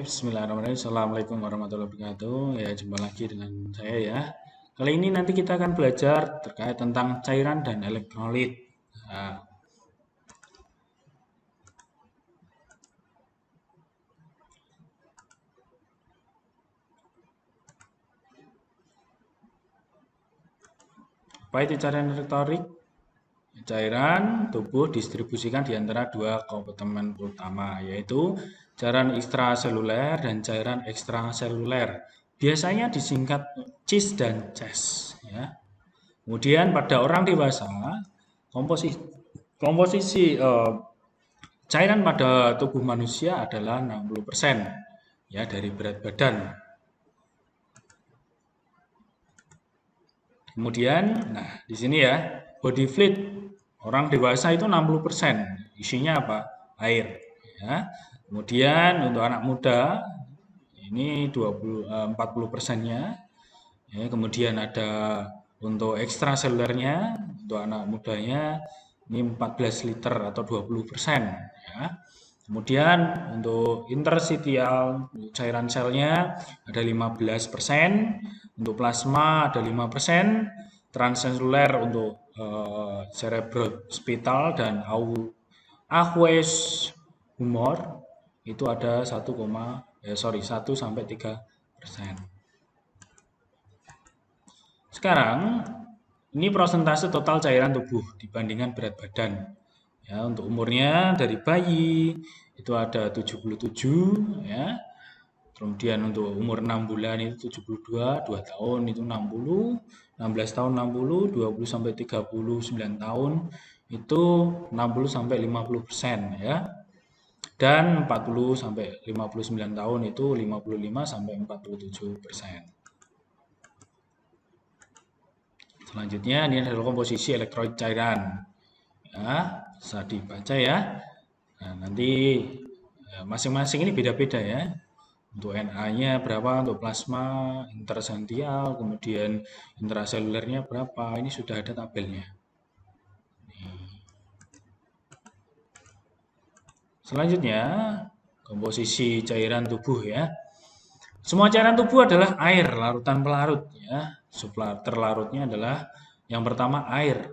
Bismillahirrahmanirrahim. Assalamualaikum warahmatullahi wabarakatuh. Ya, jumpa lagi dengan saya ya. Kali ini nanti kita akan belajar terkait tentang cairan dan elektrolit. Nah, apa itu cairan elektrolit? Cairan tubuh distribusikan di antara dua kompartemen utama, yaitu cairan intraseluler dan cairan ekstraseluler. Biasanya disingkat CIS dan CES. Ya. Kemudian pada orang dewasa, komposisi cairan pada tubuh manusia adalah 60% ya dari berat badan. Kemudian, nah di sini ya, body fluid orang dewasa itu 60%. Isinya apa? Air. Ya. Kemudian untuk anak muda ini 40%-nya. Ya, kemudian ada untuk ekstraselulernya, untuk anak mudanya ini 14 liter atau 20%. Ya. Kemudian untuk interstitial cairan selnya ada 15%, untuk plasma ada 5%, transseluler untuk cerebrospinal dan aqueous humor itu ada 1 sampai 3%. Sekarang ini persentase total cairan tubuh dibandingkan berat badan. Ya, untuk umurnya dari bayi itu ada 77 ya. Kemudian untuk umur 6 bulan itu 72, 2 tahun itu 60, 16 tahun 60, 20 sampai 39 tahun itu 60 sampai 50% ya. Dan 40 sampai 59 tahun itu 55 sampai 47%. Selanjutnya ini adalah komposisi elektrolit cairan. Ya, bisa dibaca ya. Nah, nanti masing-masing ini beda-beda ya. Untuk Na-nya berapa, untuk plasma, interstitial, kemudian intraselulernya berapa. Ini sudah ada tabelnya. Selanjutnya, komposisi cairan tubuh ya. Semua cairan tubuh adalah air, larutan pelarut ya. Sublater larutnya adalah yang pertama air.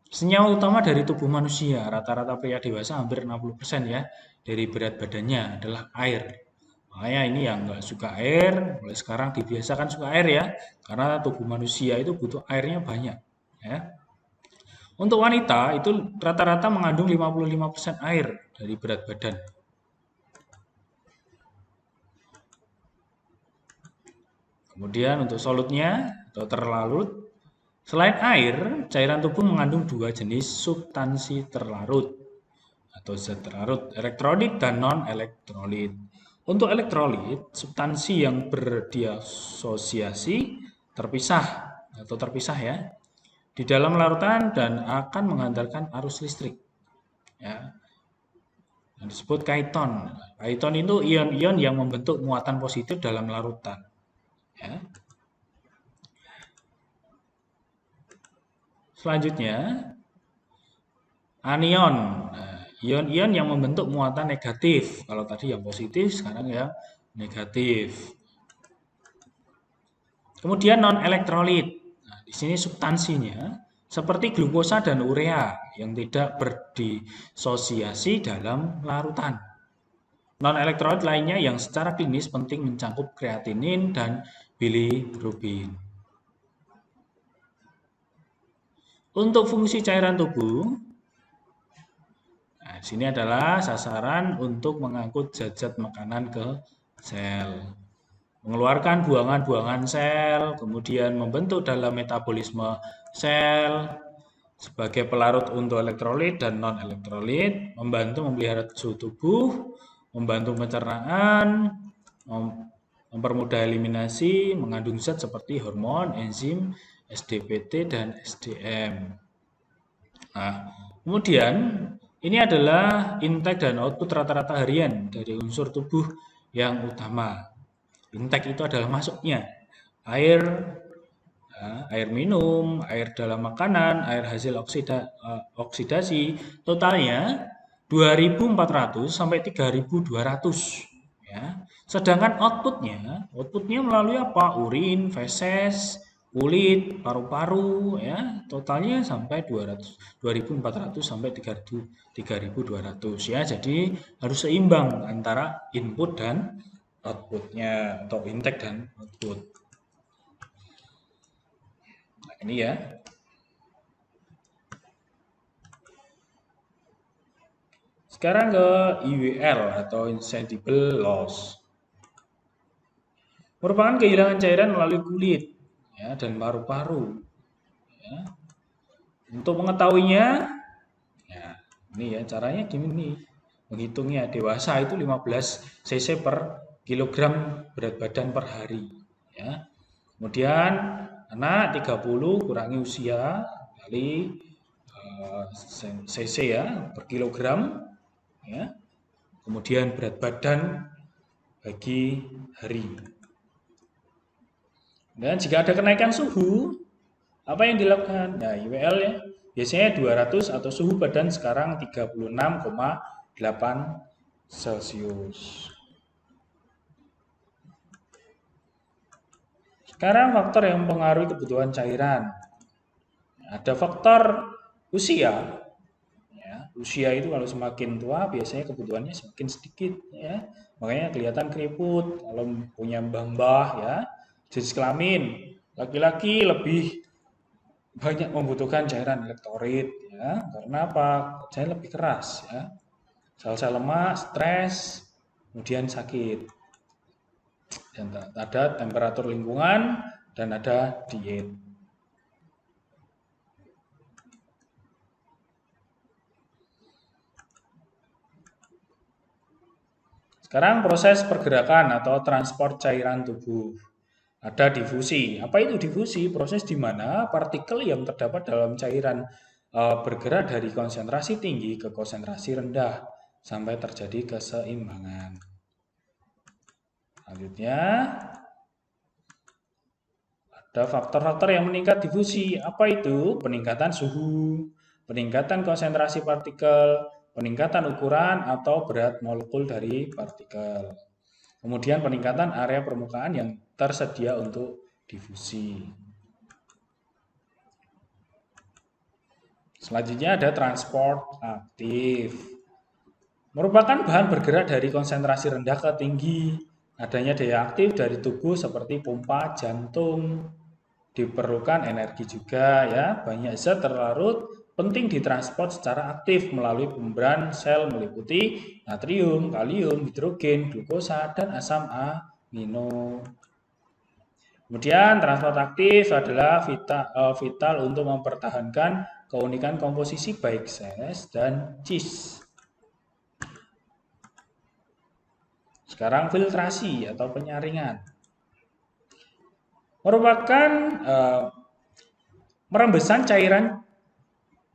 Senyawa utama dari tubuh manusia, rata-rata pria dewasa hampir 60% ya dari berat badannya adalah air. Makanya ini yang nggak suka air, mulai sekarang dibiasakan suka air ya, karena tubuh manusia itu butuh airnya banyak. Ya. Untuk wanita itu rata-rata mengandung 55% air dari berat badan. Kemudian untuk solutnya atau terlarut, selain air, cairan tubuh mengandung dua jenis substansi terlarut atau zat terlarut, elektrolit dan non-elektrolit. Untuk elektrolit, substansi yang berdisosiasi terpisah ya di dalam larutan dan akan menghantarkan arus listrik. Ya. Yang disebut kaiton. Kaiton itu ion-ion yang membentuk muatan positif dalam larutan. Ya. Selanjutnya, anion. Nah, ion-ion yang membentuk muatan negatif. Kalau tadi yang positif, sekarang yang negatif. Kemudian non-elektrolit. Nah, di sini substansinya seperti glukosa dan urea yang tidak berdisosiasi dalam larutan. Non-elektrolit lainnya yang secara klinis penting mencakup kreatinin dan bilirubin. Untuk fungsi cairan tubuh, nah, sini adalah sasaran untuk mengangkut zat-zat makanan ke sel, mengeluarkan buangan-buangan sel, kemudian membentuk dalam metabolisme sel sebagai pelarut untuk elektrolit dan non-elektrolit, membantu memelihara suhu tubuh, membantu pencernaan, mempermudah eliminasi, mengandung zat seperti hormon, enzim, SDPT dan SDM. Nah, kemudian ini adalah intake dan output rata-rata harian dari unsur tubuh yang utama. Intake itu adalah masuknya air, air minum, air dalam makanan, air hasil oksidasi, totalnya 2.400 sampai 3.200 ya. Sedangkan outputnya melalui apa? Urin, feses, kulit, paru-paru, ya. Totalnya sampai 2.400 sampai 3.200 ya. Jadi harus seimbang antara input dan outputnya atau intake dan output. Nah, ini ya. Sekarang ke IWL atau Insensible Loss. Merupakan kehilangan cairan melalui kulit ya, dan paru-paru. Ya. Untuk mengetahuinya, ya, ini ya caranya gini. Menghitungnya dewasa itu 15 cc per kilogram berat badan per hari. Ya. Kemudian anak 30 kurangi usia kali cc ya per kilogram. Ya. Kemudian berat badan bagi hari. Dan jika ada kenaikan suhu, apa yang dilakukan? Nah, IWL ya, biasanya 200 atau suhu badan sekarang 36,8 Celcius. Sekarang faktor yang mempengaruhi kebutuhan cairan. Ada faktor usia. Ya, usia itu kalau semakin tua biasanya kebutuhannya semakin sedikit ya. Makanya kelihatan keriput kalau punya mbah-mbah ya. Jenis kelamin, laki-laki lebih banyak membutuhkan cairan elektrolit ya. Karena apa? Cairan lebih keras ya. Sel-sel lemak, stres, kemudian sakit. Dan ada temperatur lingkungan dan ada diet. Sekarang proses pergerakan atau transport cairan tubuh. Ada difusi. Apa itu difusi? Proses di mana partikel yang terdapat dalam cairan bergerak dari konsentrasi tinggi ke konsentrasi rendah sampai terjadi keseimbangan. Selanjutnya, ada faktor-faktor yang meningkat difusi. Apa itu? Peningkatan suhu, peningkatan konsentrasi partikel, peningkatan ukuran atau berat molekul dari partikel. Kemudian peningkatan area permukaan yang tersedia untuk difusi. Selanjutnya ada transport aktif. Merupakan bahan bergerak dari konsentrasi rendah ke tinggi. Adanya daya aktif dari tubuh seperti pompa jantung. Diperlukan energi juga ya. Banyak zat terlarut penting ditransport secara aktif melalui membran sel meliputi natrium, kalium, hidrogen, glukosa, dan asam amino. Kemudian transport aktif adalah vital untuk mempertahankan keunikan komposisi baik ses dan cis. Sekarang filtrasi atau penyaringan. Merupakan merembesan cairan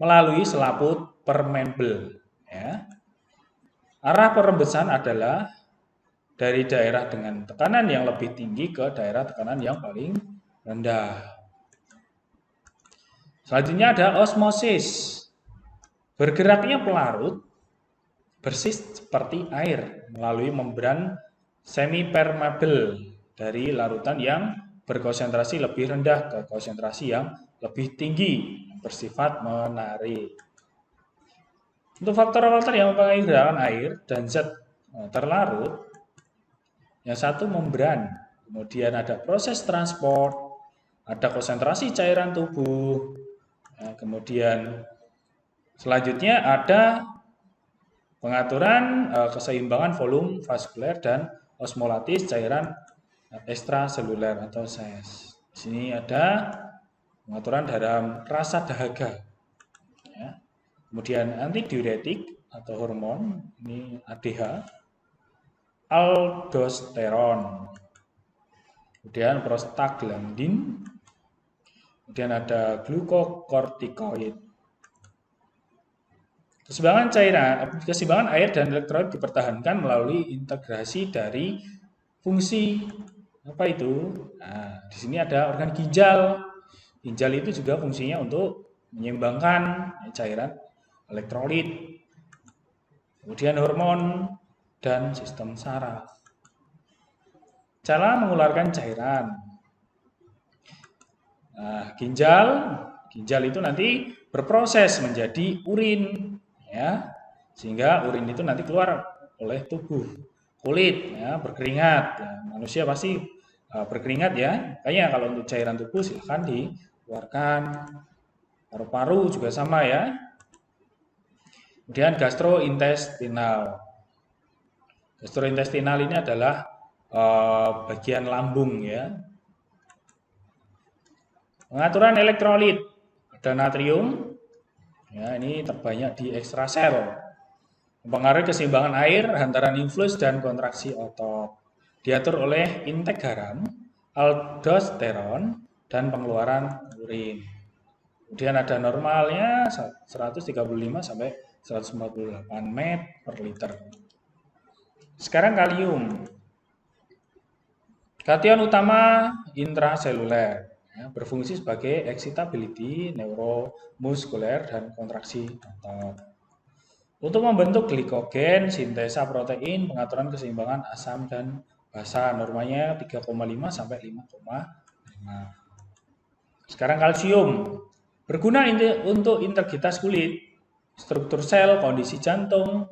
melalui selaput permeable. Ya. Arah perembesan adalah dari daerah dengan tekanan yang lebih tinggi ke daerah tekanan yang paling rendah. Selanjutnya ada osmosis. Bergeraknya pelarut bersih seperti air melalui membran semi-permeable dari larutan yang berkonsentrasi lebih rendah ke konsentrasi yang lebih tinggi, bersifat menarik. Untuk faktor-faktor yang mempengaruhi gerakan air dan zat terlarut, yang satu membran, kemudian ada proses transport, ada konsentrasi cairan tubuh, kemudian selanjutnya ada pengaturan keseimbangan volume vaskuler dan osmolatis cairan ekstraseluler atau SES. Di sini ada pengaturan dalam rasa dahaga. Ya. Kemudian antidiuretik atau hormon, ini ADH, aldosteron, kemudian prostaglandin, kemudian ada glukokortikoid. Keseimbangan air dan elektrolit dipertahankan melalui integrasi dari fungsi apa itu? Nah, di sini ada organ ginjal. Ginjal itu juga fungsinya untuk menyeimbangkan cairan elektrolit. Kemudian hormon dan sistem saraf. Cara mengeluarkan cairan. Nah, ginjal itu nanti berproses menjadi urin, ya, sehingga urin itu nanti keluar oleh tubuh. Kulit, ya, berkeringat. Ya, manusia pasti berkeringat ya. Makanya kalau untuk cairan tubuh silahkan dikeluarkan. Paru-paru juga sama ya. Kemudian gastrointestinal. Gastrointestinal ini adalah bagian lambung ya. Pengaturan elektrolit. Ada natrium. Ya, ini terbanyak di ekstrasel. Mempengaruhi keseimbangan air antara influx dan kontraksi otot. Diatur oleh intake garam, aldosteron, dan pengeluaran urin. Kemudian ada normalnya 135 sampai 148 met per liter. Sekarang kalium. Kation utama intraseluler, ya, berfungsi sebagai excitability neuromuskuler dan kontraksi otot. Untuk membentuk glikogen, sintesa protein, pengaturan keseimbangan asam dan basa, normanya 3,5 sampai 5,5. Sekarang kalsium. Berguna untuk integritas kulit, struktur sel, kondisi jantung,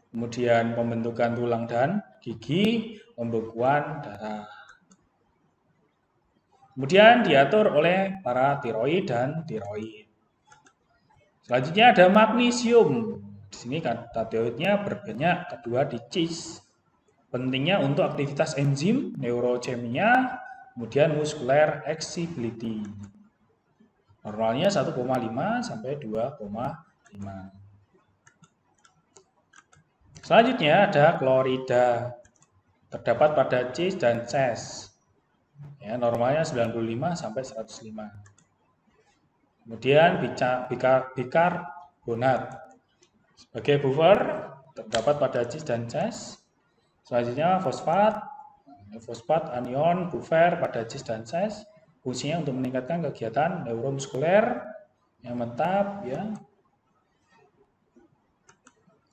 kemudian pembentukan tulang dan gigi, pembekuan darah. Kemudian diatur oleh para tiroid dan tiroid. Selanjutnya ada magnesium. Di sini kataioidnya berbanyak, kedua di cis. Pentingnya untuk aktivitas enzim, neurokimia, kemudian muscular excitability. Normalnya 1,5 sampai 2,5. Selanjutnya ada klorida. Terdapat pada cis dan ces. Ya, normalnya 95 sampai 105. Kemudian bikarbonat. Sebagai buffer terdapat pada cis dan ces. Selanjutnya fosfat. Fosfat anion buffer pada cis dan ces. Fungsinya untuk meningkatkan kegiatan neuromuskuler yang mentap ya.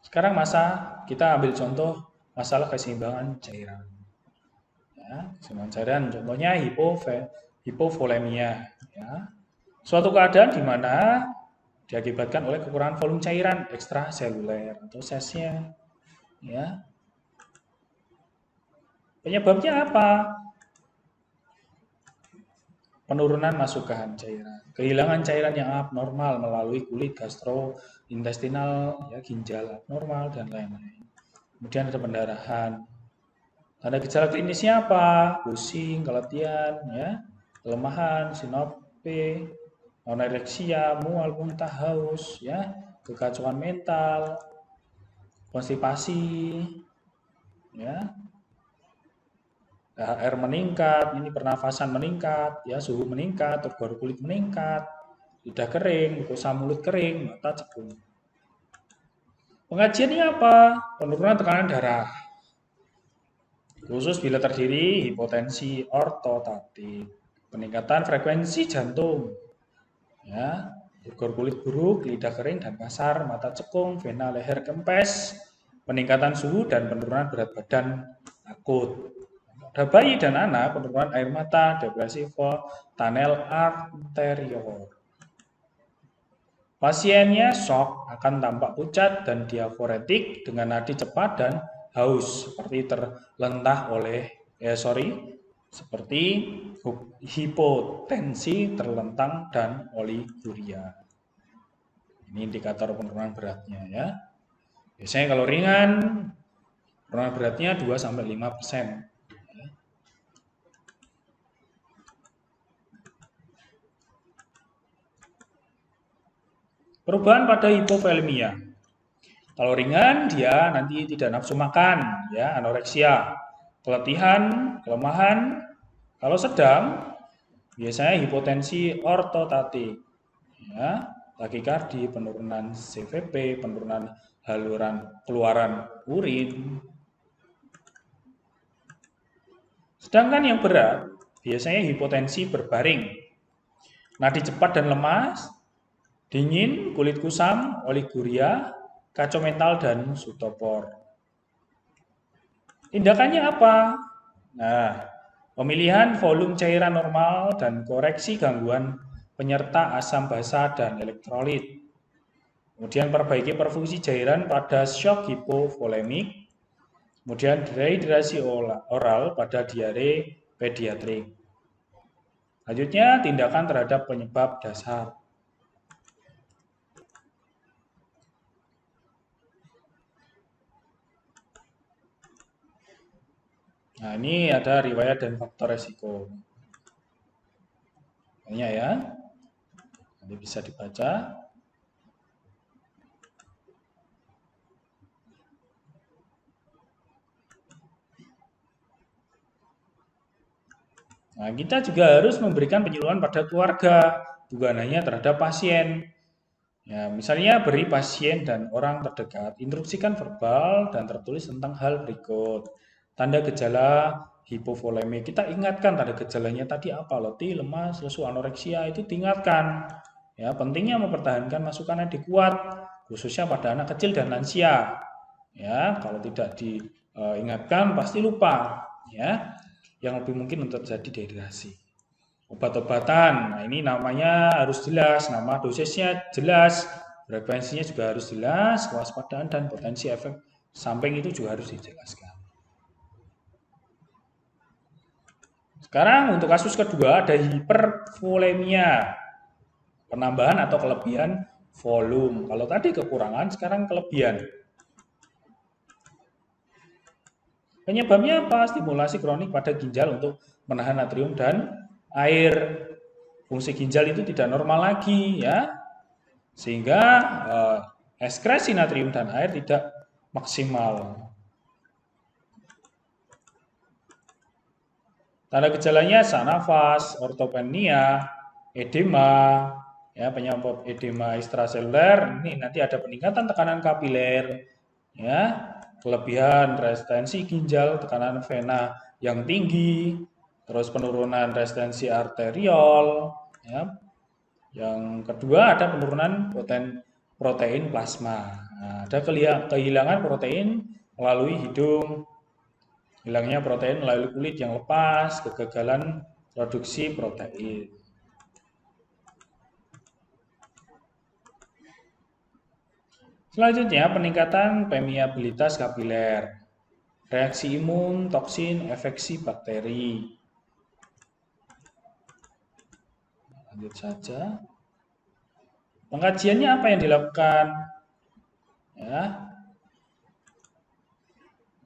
Sekarang kita ambil contoh masalah keseimbangan cairan. Ya, keseimbangan cairan contohnya hipovolemia ya. Suatu keadaan di mana diakibatkan oleh kekurangan volume cairan ekstraseluler atau sesnya ya. Penyebabnya apa? Penurunan masukan cairan, kehilangan cairan yang abnormal melalui kulit, gastrointestinal, ya, ginjal abnormal dan lain-lain. Kemudian ada pendarahan. Tanda gejala klinisnya apa? Pusing, keletihan, ya, kelemahan, sinope, anoreksia, mual, muntah, haus, ya, kekacauan mental, konstipasi, ya. Air meningkat, ini pernafasan meningkat, ya, suhu meningkat, terburu kulit meningkat, lidah kering, mukosa mulut kering, mata cekung. Pengajiannya apa? Penurunan tekanan darah. Khusus bila terjadi hipotensi ortotatik, peningkatan frekuensi jantung, ya, gor kulit buruk, lidah kering dan kasar, mata cekung, vena leher kempes, peningkatan suhu dan penurunan berat badan akut. Pada bayi dan anak, penurunan air mata, depresi tunnel arteriol. Pasiennya shock, akan tampak pucat dan diaforetik dengan nadi cepat dan haus, seperti seperti hipotensi terlentang dan oliguria. Ini indikator penurunan beratnya ya. Biasanya kalau ringan, penurunan beratnya 2-5%. Perubahan pada hipovolemia. Kalau ringan, dia nanti tidak nafsu makan, ya, anoreksia, keletihan, kelemahan. Kalau sedang, biasanya hipotensi ortotatik, ya, takikardi, penurunan CVP, penurunan keluaran urin. Sedangkan yang berat, biasanya hipotensi berbaring, nadi cepat dan lemas, dingin, kulit kusam, oliguria, kacau mental, dan sutopor. Tindakannya apa? Nah, pemilihan volume cairan normal dan koreksi gangguan penyerta asam basa dan elektrolit. Kemudian perbaiki perfungsi cairan pada shock hipovolemik. Kemudian dehidrasi oral pada diare pediatrik. Selanjutnya, tindakan terhadap penyebab dasar. Nah, ini ada riwayat dan faktor resiko. Banyak ya. Nanti bisa dibaca. Nah, kita juga harus memberikan penyuluhan pada keluarga, bukan hanya terhadap pasien. Ya, misalnya beri pasien dan orang terdekat instruksikan verbal dan tertulis tentang hal berikut. Tanda gejala hipovolemik. Kita ingatkan tanda gejalanya tadi apa? Letih, lemas, lesu, anoreksia itu diingatkan. Ya, pentingnya mempertahankan masukan adik kuat, khususnya pada anak kecil dan lansia. Ya, kalau tidak diingatkan pasti lupa. Ya, yang lebih mungkin untuk terjadi dehidrasi. Obat-obatan, nah ini namanya harus jelas, nama dosisnya jelas, frekuensinya juga harus jelas, kewaspadaan dan potensi efek samping itu juga harus dijelaskan. Sekarang untuk kasus kedua ada hipervolemia, penambahan atau kelebihan volume. Kalau tadi kekurangan, sekarang kelebihan. Penyebabnya apa? Stimulasi kronik pada ginjal untuk menahan natrium dan air. Fungsi ginjal itu tidak normal lagi ya. Sehingga ekskresi natrium dan air tidak maksimal. Tanda gejalanya sesak nafas, ortopenia, edema, ya penyebab edema ekstraseluler. Ini nanti ada peningkatan tekanan kapiler, ya, kelebihan resistensi ginjal, tekanan vena yang tinggi, terus penurunan resistensi arteriol, ya. Yang kedua ada penurunan protein plasma. Nah, ada kehilangan protein melalui hidung, hilangnya protein melalui kulit yang lepas, kegagalan produksi protein. Selanjutnya, peningkatan permeabilitas kapiler, reaksi imun, toksin, infeksi bakteri. Lanjut saja. Pengkajiannya apa yang dilakukan? Ya.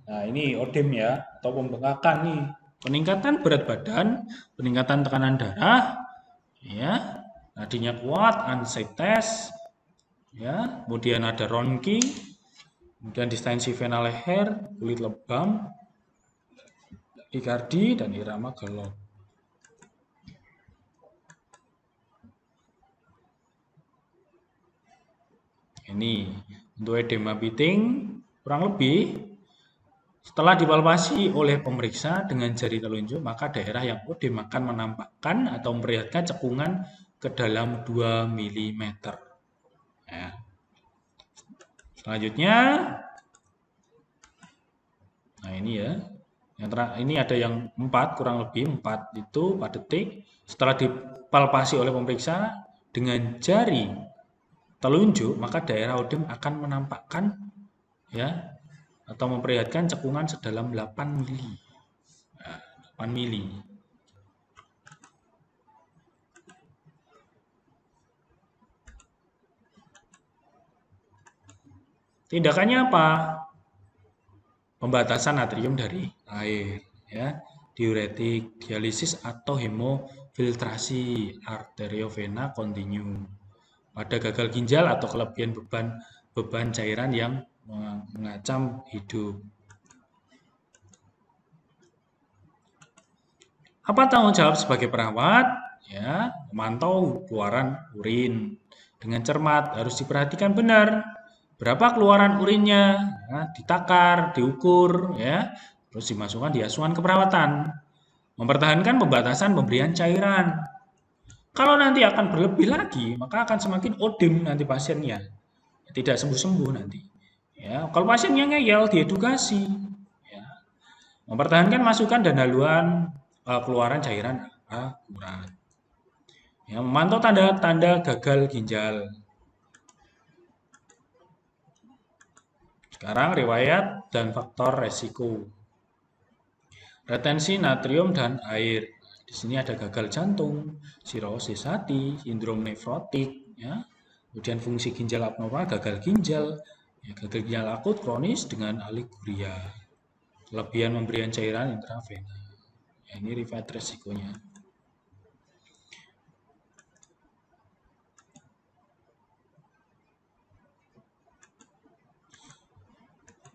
Nah, ini ODEM ya, atau pembengkakan nih. Peningkatan berat badan, peningkatan tekanan darah, ya, nadinya kuat, unsafe test, ya, kemudian ada ronki, kemudian distensi vena leher, kulit lebam, takikardi, dan irama galop. Ini untuk edema piting kurang lebih setelah dipalpasi oleh pemeriksa dengan jari telunjuk, maka daerah yang odem akan menampakkan atau memperlihatkan cekungan ke dalam 2 mm. Ya. Selanjutnya, nah ini ya, ini ada yang 4, kurang lebih 4 itu 4 detik. Setelah dipalpasi oleh pemeriksa dengan jari telunjuk, maka daerah odem akan menampakkan ya atau memperlihatkan cekungan sedalam 8 mili. 8 mili. Tindakannya apa? Pembatasan natrium dari air, ya, diuretik, dialisis atau hemofiltrasi arteriovena kontinu. Pada gagal ginjal atau kelebihan beban cairan yang mengancam hidup. Apa tanggung jawab sebagai perawat? Ya, memantau keluaran urin dengan cermat, harus diperhatikan benar. Berapa keluaran urinnya? Ya, ditakar, diukur, ya, terus dimasukkan di asuhan keperawatan. Mempertahankan pembatasan pemberian cairan. Kalau nanti akan berlebih lagi, maka akan semakin odem nanti pasiennya. Tidak sembuh-sembuh nanti. Ya, kalau pasiennya ngeyel, diedukasi. Ya. Mempertahankan masukan dan haluan keluaran cairan akurat. Ya, memantau tanda-tanda gagal ginjal. Sekarang riwayat dan faktor resiko. Retensi natrium dan air. Di sini ada gagal jantung, sirosis hati, sindrom nefrotik, ya. Kemudian fungsi ginjal abnormal, gagal ginjal, ya, gagal ginjal akut kronis dengan oliguria. Kelebihan pemberian cairan intravena. Ya, ini riwayat resikonya.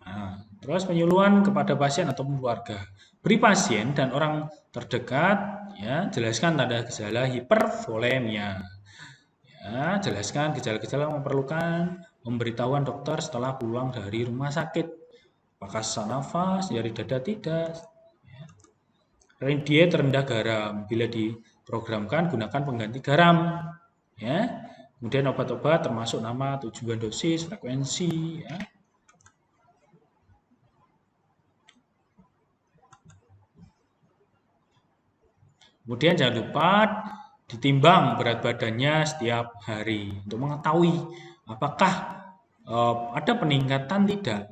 Nah, terus penyuluhan kepada pasien atau keluarga. Beri pasien dan orang terdekat, ya, jelaskan tanda gejala hipervolemia. Ya, jelaskan gejala-gejala yang memerlukan pemberitahuan dokter setelah pulang dari rumah sakit. Apakah sesak nafas, nyeri dada tidak. Ya. Diet rendah garam. Bila diprogramkan, gunakan pengganti garam. Ya. Kemudian obat-obat termasuk nama, tujuan dosis, frekuensi. Ya. Kemudian jangan lupa ditimbang berat badannya setiap hari untuk mengetahui apakah ada peningkatan tidak